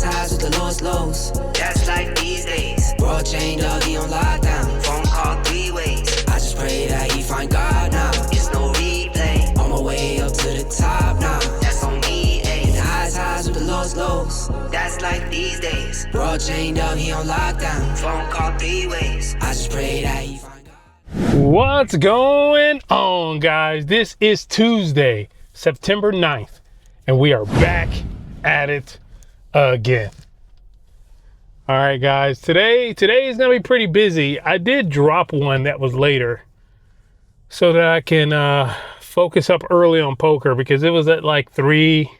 highs, highs with the lowest lows. That's like these days. World chained up, he on lockdown. Phone call 3 ways. I just pray that he find God now. It's no replay. On my way up to the top now. That's on me, ayy. The highs, highs with the lowest lows. That's like these days. World chained up, he on lockdown. Phone call 3 ways. I just pray that he find God. What's going on, guys? This is Tuesday, September 9th, and we are back at it again. All right, guys, today is gonna be pretty busy. I did drop one that was later so that I can focus up early on poker because it was at like 3.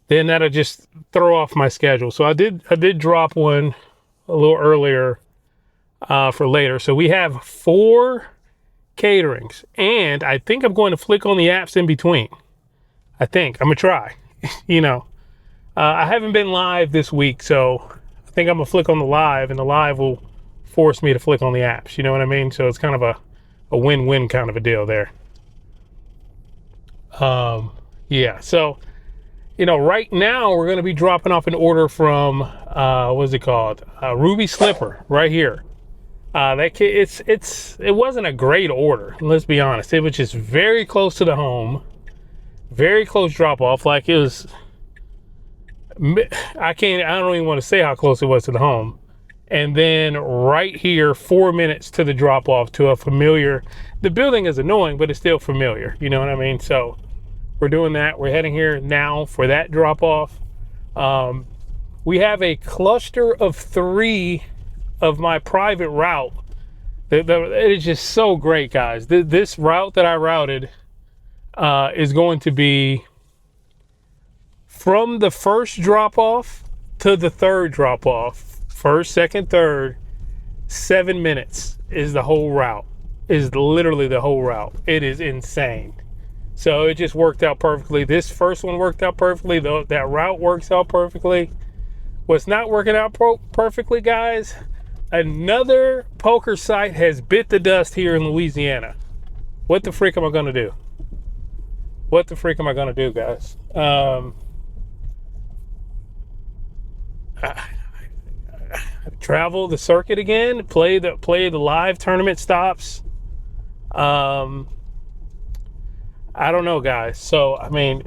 Then that'll just throw off my schedule. So I did drop one a little earlier for later. So we have 4 caterings, and I think I'm going to flick on the apps in between. I think I'm gonna try. I haven't been live this week, so I think I'm gonna flick on the live, and the live will force me to flick on the apps. You know what I mean? So it's kind of a win-win kind of a deal there. Yeah. So, right now we're gonna be dropping off an order from what's it called? Ruby Slipper right here. It wasn't a great order. Let's be honest. It was just very close to the home, very close drop off. Like it was. I don't even want to say how close it was to the home. And then right here, 4 minutes to the drop off to a familiar. The building is annoying, but it's still familiar. You know what I mean? So we're doing that. We're heading here now for that drop off. We have a cluster of 3 of my private route. It is just so great, guys. This route that I routed is going to be from the first drop off to the third drop off. First, second, third, 7 minutes is the whole route. Is literally the whole route. It is insane. So it just worked out perfectly. This first one worked out perfectly. That route works out perfectly. What's not working out perfectly, guys? Another poker site has bit the dust here in Louisiana. What the freak am I gonna do? What the freak am I gonna do, guys? Travel the circuit again, play the live tournament stops. I don't know, guys. So I mean,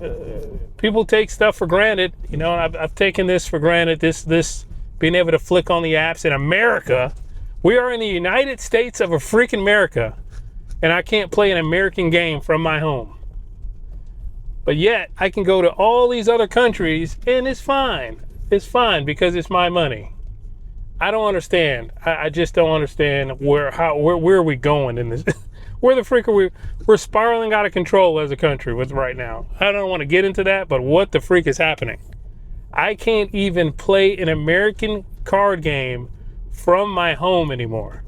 people take stuff for granted, and I've taken this for granted. This being able to flick on the apps in America. We are in the United States of a freaking America, and I can't play an American game from my home. But yet I can go to all these other countries and it's fine. It's fine because it's my money. I don't understand. I just don't understand where are we going in this? Where the freak are we? We're spiraling out of control as a country with right now. I don't want to get into that, but what the freak is happening? I can't even play an American card game from my home anymore.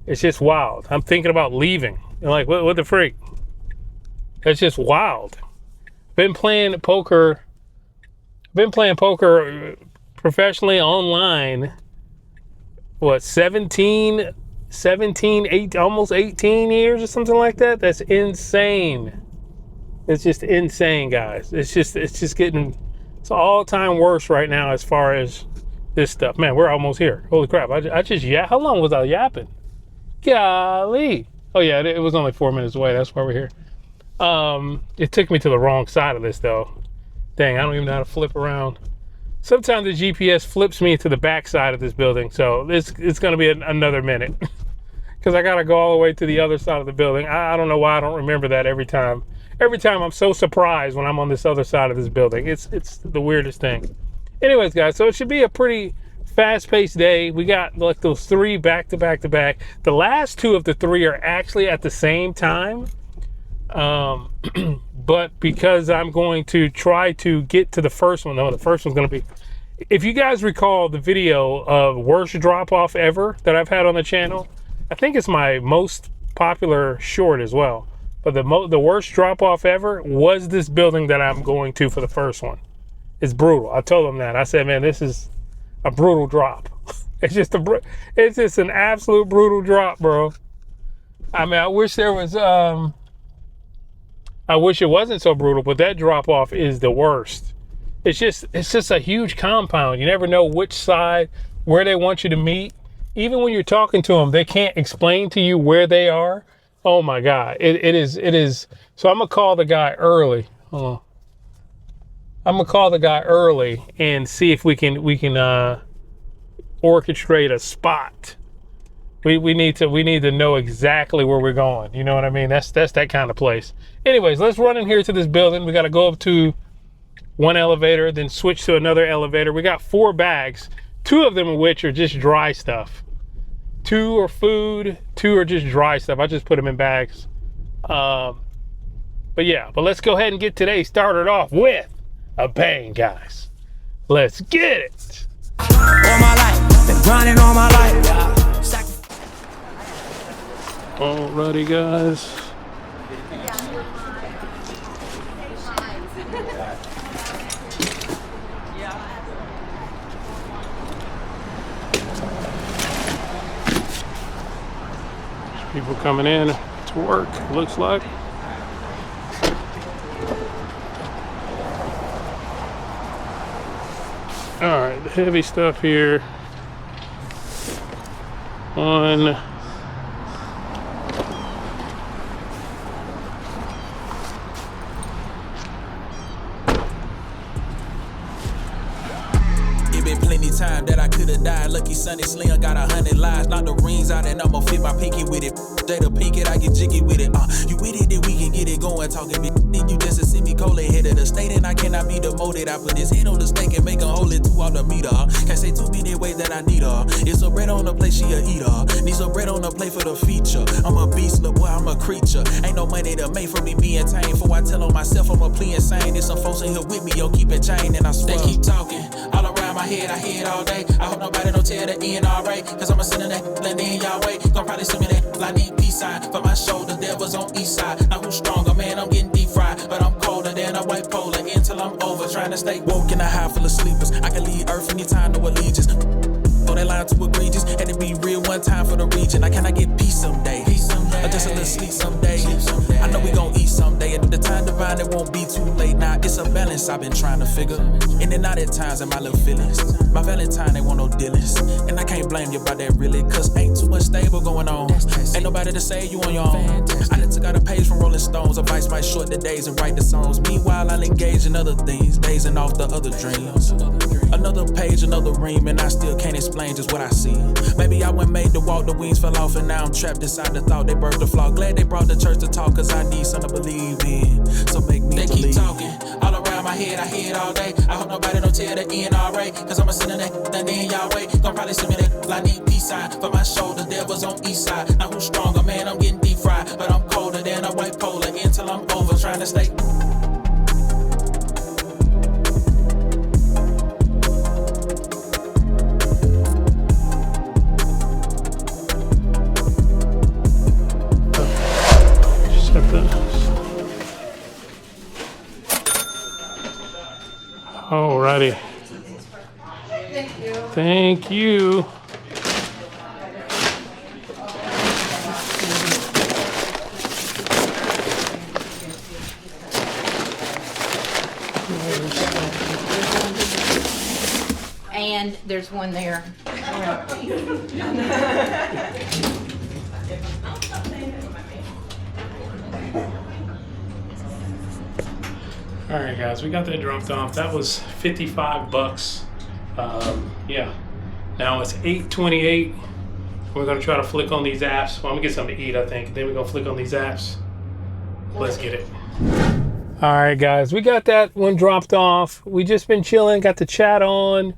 It's just wild. I'm thinking about leaving. Like, what the freak? It's just wild. Been playing poker professionally online, 17, 8, almost 18 years or something like that. That's insane. It's just insane, guys. It's just getting, it's all-time worst right now as far as this stuff. Man, we're almost here. Holy crap. How long was I yapping? Golly. Oh yeah, it was only 4 minutes away. That's why we're here. It took me to the wrong side of this though. Dang, I don't even know how to flip around. Sometimes the GPS flips me to the back side of this building, so it's gonna be another minute because I gotta go all the way to the other side of the building. I don't know why I don't remember that every time. Every time I'm so surprised when I'm on this other side of this building. It's the weirdest thing. Anyways, guys, so it should be a pretty fast-paced day. We got like those 3 back to back to back. The last 2 of the 3 are actually at the same time. But because I'm going to try to get to the first one, though, the first one's going to be, if you guys recall the video of worst drop off ever that I've had on the channel, I think it's my most popular short as well. But the worst drop off ever was this building that I'm going to for the first one. It's brutal. I told them that. I said, man, this is a brutal drop. It's just an absolute brutal drop, bro. I mean, I wish there was, I wish it wasn't so brutal, but that drop off is the worst. it's just a huge compound. You never know which side, where they want you to meet. Even when you're talking to them, they can't explain to you where they are. Oh my God, it is. So I'm gonna call the guy early. Hold on. I'm gonna call the guy early and see if we can orchestrate a spot. We need to know exactly where we're going. You know what I mean? That's that kind of place. Anyways, let's run in here to this building. We got to go up to one elevator, then switch to another elevator. We got 4 bags, 2 of them of which are just dry stuff. 2 are food, 2 are just dry stuff. I just put them in bags. But let's go ahead and get today started off with a bang, guys. Let's get it. All my life, been grinding all my life. Alrighty, guys. People coming in to work, looks like. All right, the heavy stuff here. 1. Time that I could have died. Lucky Sunny Slim got 100 lives. Knock the rings out and I'ma fit my pinky with it. Jada pink it, I get jiggy with it. You with it, then we can get it going. Talking big, then you just a semi cola head of the state, and I cannot be demoted. I put his head on the stake and make him hold it 2 out the meter. Can't say too many ways that I need her. It's a bread on the plate, she a eater. Needs some bread on the plate for the feature. I'm a beast, little boy, I'm a creature. Ain't no money to make for me being tame. For I tell on myself I'm a plea insane. There's some folks in here with me, yo, keep it chain, and I swear. They keep talking all around my head, I hear it all day. I hope nobody don't tell the NRA, cause I'ma send that land in y'all way. Gon' probably send me that I need peace sign for my shoulder, devils on east side. Now who's stronger, man, I'm getting deep fried, but I'm colder than a white polar until I'm over, trying to stay woke in a high full of sleepers. I can leave earth anytime, no allegiance. Throw that line too egregious, had to be real one time for the region. I cannot get peace someday, or just a little sleep someday. I know we gon' eat someday, and if the time divine, it won't be too late. Now it's a balance I've been trying to figure, in and out at times in my little feelings. My Valentine ain't want no dealings, and I can't blame you about that really, cause ain't too much stable going on. Ain't nobody to say you on your own. I done took out a page from Rolling Stones, advice might short the days and write the songs. Meanwhile, I'll engage in other things, dazing off the other dreams. Another page, another ream, and I still can't explain just what I see. Maybe I went made to walk, the wings fell off, and now I'm trapped inside the thought. They birthed the flaw. Glad they brought the church to talk, cause I need something to believe in. So make me believe. They keep talking all around my head, I hear it all day. I hope nobody don't tell the NRA, cause I'ma send that in y'all way. Gon' probably send me that I need peace sign for my shoulder, devils on east side. Now who's stronger, man, I'm getting deep fried, but I'm colder than a white polar until I'm over, trying to stay. Alrighty. Thank you. And there's one there. All right, guys, we got that dropped off. That was $55. Yeah. Now it's 8:28. We're gonna try to flick on these apps. Well, I'm gonna get something to eat, I think. Then we're gonna flick on these apps. Let's get it. All right, guys, we got that one dropped off. We just been chilling, got the chat on,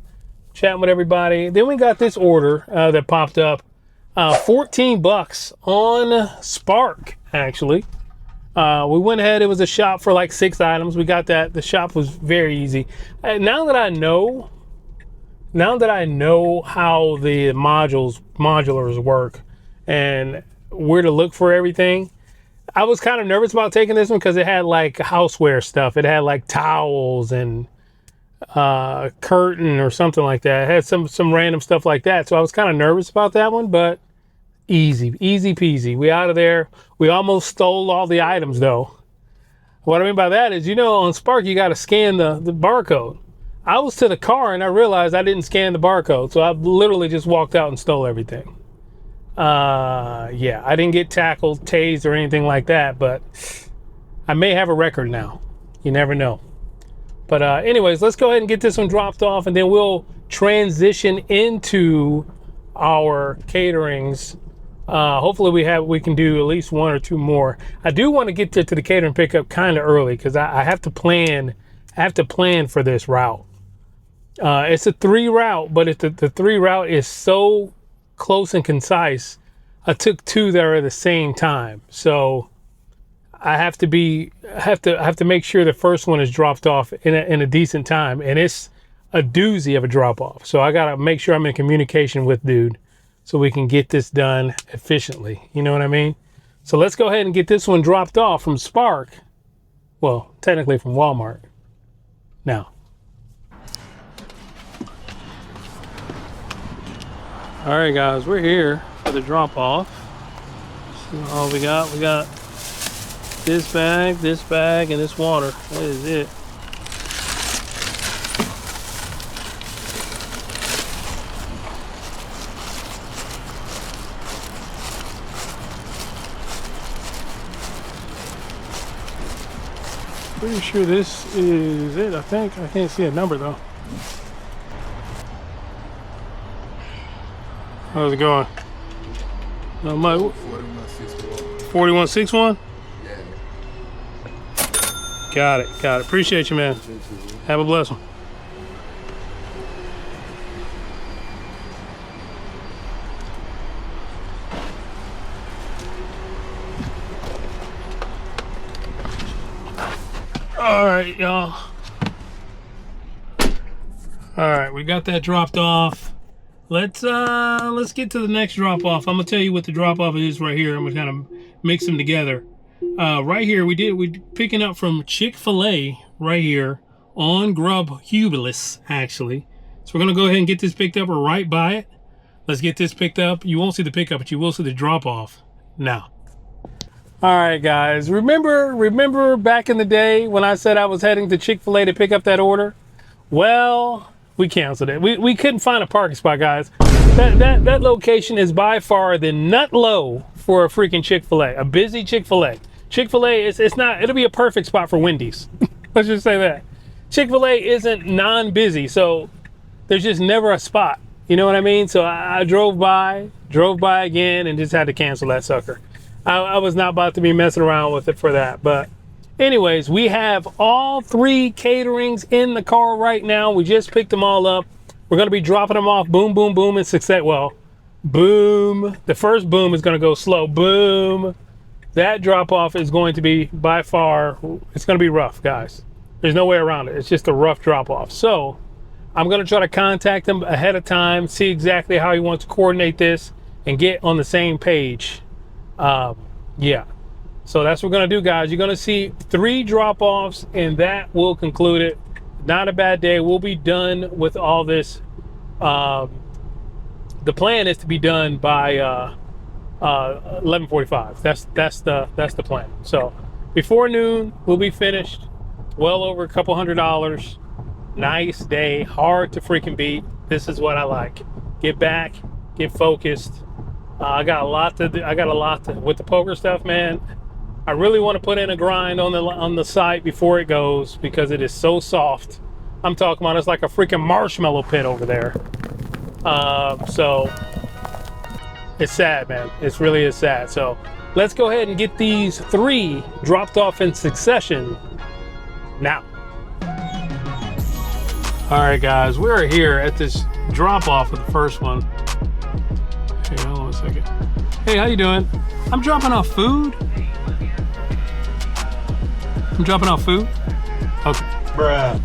chatting with everybody. Then we got this order that popped up. $14 on Spark, actually. We went ahead, it was a shop for like 6 items. We got that. The shop was very easy. Now that I know how the modulars work and where to look for everything, I was kind of nervous about taking this one because it had like houseware stuff. It had like towels and curtain or something like that. It had some random stuff like that. So I was kind of nervous about that one, but easy peasy. We out of there. We almost stole all the items though. What I mean by that is, on Spark, you got to scan the barcode. I was to the car and I realized I didn't scan the barcode. So I literally just walked out and stole everything. Yeah, I didn't get tackled, tased, or anything like that, but I may have a record now. You never know. But anyways, let's go ahead and get this one dropped off, and then we'll transition into our caterings. Hopefully we can do at least one or two more. I do want to get to the catering pickup kind of early because I have to plan. I have to plan for this route. It's a 3 route, but the 3 route is so close and concise. I took 2 that are at the same time, so I have to make sure the first one is dropped off in a decent time, and it's a doozy of a drop off. So I gotta make sure I'm in communication with dude so we can get this done efficiently. You know what I mean? So let's go ahead and get this one dropped off from Spark. Well, technically from Walmart. Now. All right, guys, we're here for the drop off. See all we got. We got this bag, and this water. That is it. Pretty sure this is it, I think. I can't see a number though. How's it going? My 4161? Yeah. Got it. Appreciate you, man. Have a blessed one. All right, y'all. All right, we got that dropped off. Let's get to the next drop off. I'm gonna tell you what the drop off is right here. I'm gonna kind of mix them together. Right here, we picking up from Chick-fil-A right here on Grub Hubulus, actually. So we're gonna go ahead and get this picked up. We're right by it. Let's get this picked up. You won't see the pickup, but you will see the drop off now. All right, guys. Remember back in the day when I said I was heading to Chick-fil-A to pick up that order? Well, we canceled it. We couldn't find a parking spot, guys. That location is by far the nut low for a freaking Chick-fil-A, a busy Chick-fil-A. Chick-fil-A it's not. It'll be a perfect spot for Wendy's. Let's just say that. Chick-fil-A isn't non-busy, so there's just never a spot. You know what I mean? So I drove by again, and just had to cancel that sucker. I was not about to be messing around with it for that, but. Anyways, we have all 3 caterings in the car right now. We just picked them all up. We're going to be dropping them off. Boom, boom, boom in success. Well, boom. The first boom is going to go slow. Boom. That drop off is going to be by far, it's going to be rough, guys. There's no way around it. It's just a rough drop off. So I'm going to try to contact him ahead of time, see exactly how he wants to coordinate this and get on the same page. Yeah. So that's what we're going to do, guys. You're going to see 3 drop-offs, and that will conclude it. Not a bad day. We'll be done with all this. The plan is to be done by 11:45. That's the plan. So before noon, we'll be finished. Well over a couple $100. Nice day. Hard to freaking beat. This is what I like. Get back. Get focused. I got a lot to do. With the poker stuff, man. I really want to put in a grind on the site before it goes because it is so soft. I'm talking about it's like a freaking marshmallow pit over there. So it's sad, man. It really is sad. So let's go ahead and get these 3 dropped off in succession now. All right, guys, we're here at this drop off of the first one. Hey, hold on a second. Hey, how you doing? I'm dropping off food. I'm dropping off food? Okay. Bruh.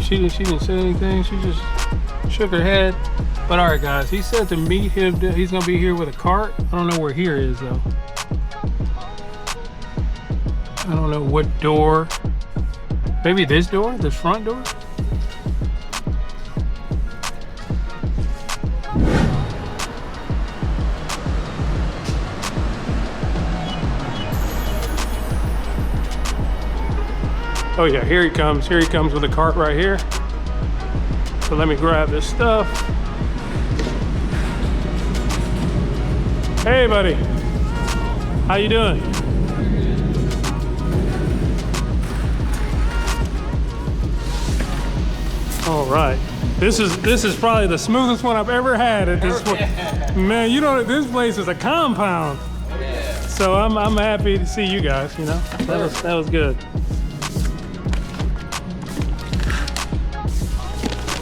She didn't say anything. She just shook her head. But all right, guys. He said to meet him. He's going to be here with a cart. I don't know where here is, though. I don't know what door. Maybe this door? This front door? Oh yeah, here he comes. Here he comes with a cart right here. So let me grab this stuff. Hey buddy, how you doing? All right, this is probably the smoothest one I've ever had at this point. Man, you know this place is a compound. So I'm happy to see you guys. You know, that was good.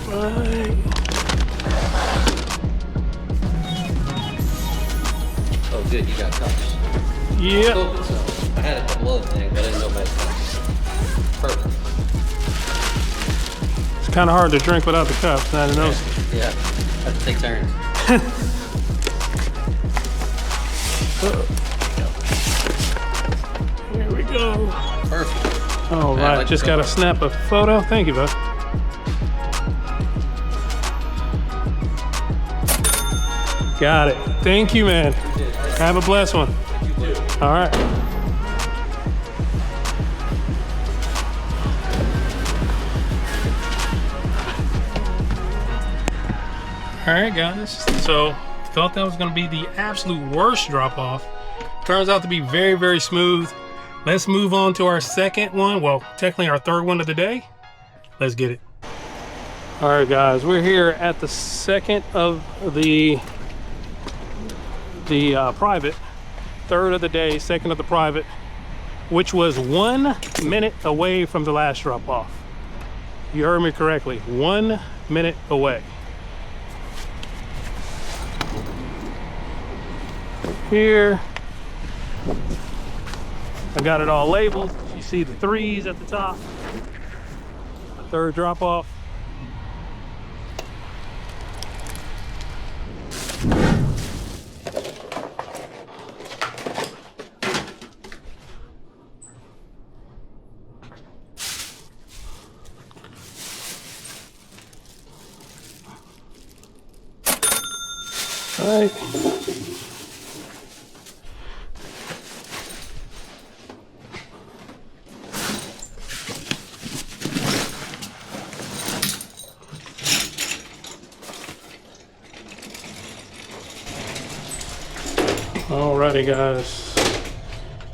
Right. Oh, good, you got cups. Yeah. I had a couple other things, but I didn't know about cups. Perfect. It's kind of hard to drink without the cups. I don't know. Yeah, have to take turns. Here we go. Perfect. All right, like just got to snap a photo. Thank you, bud. Got it. Thank you, man. Have a blessed one. All right. All right, guys. So, thought that was going to be the absolute worst drop-off. Turns out to be very, very smooth. Let's move on to our second one. Well, technically our third one of the day. Let's get it. All right, guys. We're here at the second of the private, third of the day, second of the private, which was 1 minute away from the last drop off. You heard me correctly, 1 minute away. Here, I got it all labeled. You see the 3s at the top, the third drop off. Right. Alrighty, guys.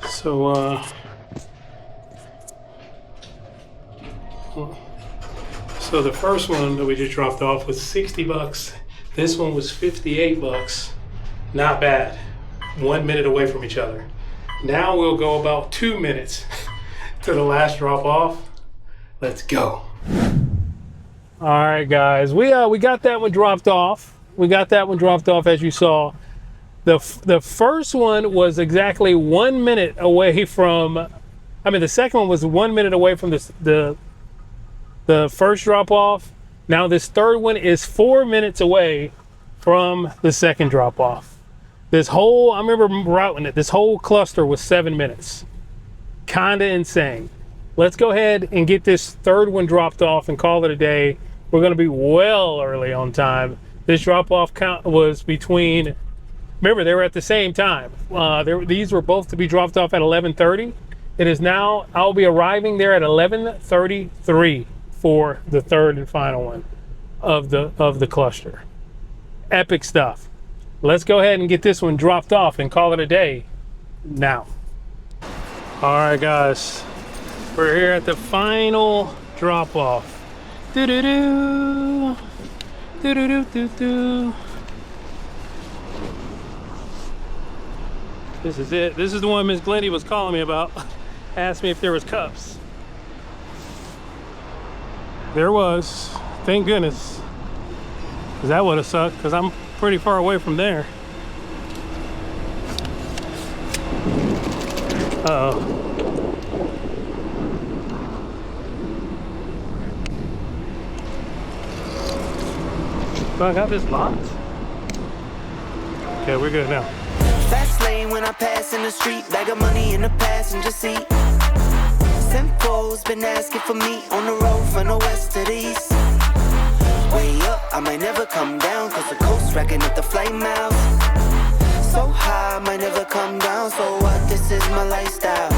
So the first one that we just dropped off was 60 bucks. This one was 58 bucks. Not bad. 1 minute away from each other. Now we'll go about 2 minutes to the last drop off. Let's go. All right, guys. We got that one dropped off. We got that one dropped off, as you saw. The first one was exactly 1 minute away from. I mean, the second one was 1 minute away from the first drop off. Now this third one is 4 minutes away from the second drop off. This whole, I remember routing it, this whole cluster was 7 minutes. Kinda insane. Let's go ahead and get this third one dropped off and call it a day. We're gonna be well early on time. This drop off count was between, remember they were at the same time. These were both to be dropped off at 11:30. It is now, I'll be arriving there at 11:33. For the third and final one of the cluster. Epic stuff. Let's go ahead and get this one dropped off and call it a day now. All right, guys, we're here at the final drop off. Do-do-do. Do-do-do-do-do. This is it. This is the one Miss Glendy was calling me about. Asked me if there was cups. There was, thank goodness, because that would have sucked, because I'm pretty far away from there. Uh-oh. So I got this locked? Okay, we're good now. Fast lane when I pass in the street, bag of money in the passenger seat. Simcoe's been asking for me on the road from the west to the east. Way up, I might never come down, cause the coast racking up the flight miles. So high, I might never come down, so what, this is my lifestyle.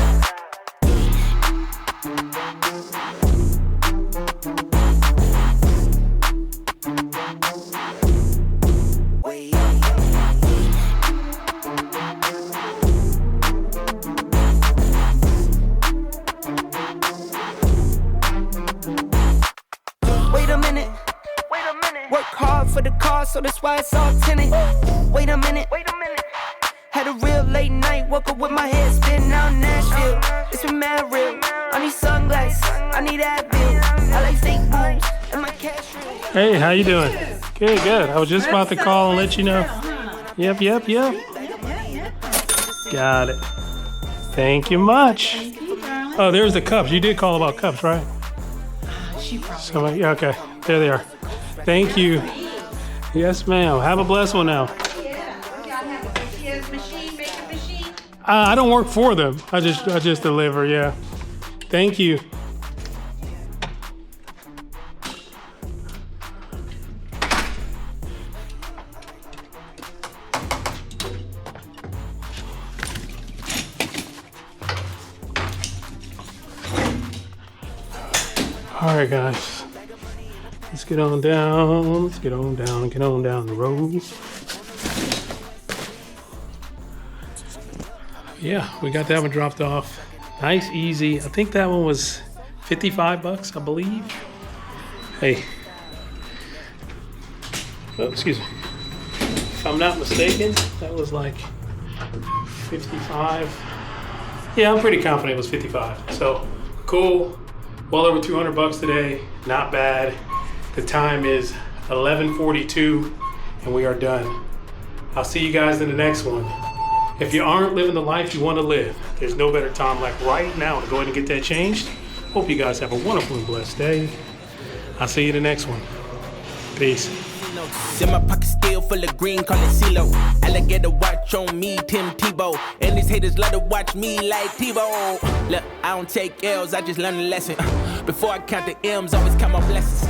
Work hard for the car, so that's why it's all tinted. Wait a minute. Had a real late night, woke up with my head spinning out in Nashville. It's been mad real. I need sunglasses, I need Advil. I like fake moves and my cash real. Hey, how you doing? Good. I was just about to call and let you know. Yep. Got it. Thank you much. Oh, there's the cups. You did call about cups, right? Yeah, okay. There they are. Thank you. Yes, ma'am. Have a blessed one now. I don't work for them. I just deliver. Yeah. Thank you. All right, guys. Let's get on down. Get on down the road. Yeah, we got that one dropped off. Nice, easy. I think that one was $55, I believe. Hey. Oh, excuse me. If I'm not mistaken, that was like 55. Yeah, I'm pretty confident it was 55. So, cool. Well over $200 today. Not bad. The time is 11:42 and we are done. I'll see you guys in the next one. If you aren't living the life you want to live, there's no better time like right now to go ahead and get that changed. Hope you guys have a wonderful and blessed day. I'll see you in the next one. Peace. In my pocket still full of green, call it CeeLo. Alligator watch on me, Tim Tebow. And these haters love to watch me like Tebow. Look, I don't take L's, I just learn a lesson. Before I count the M's, always count my blessings.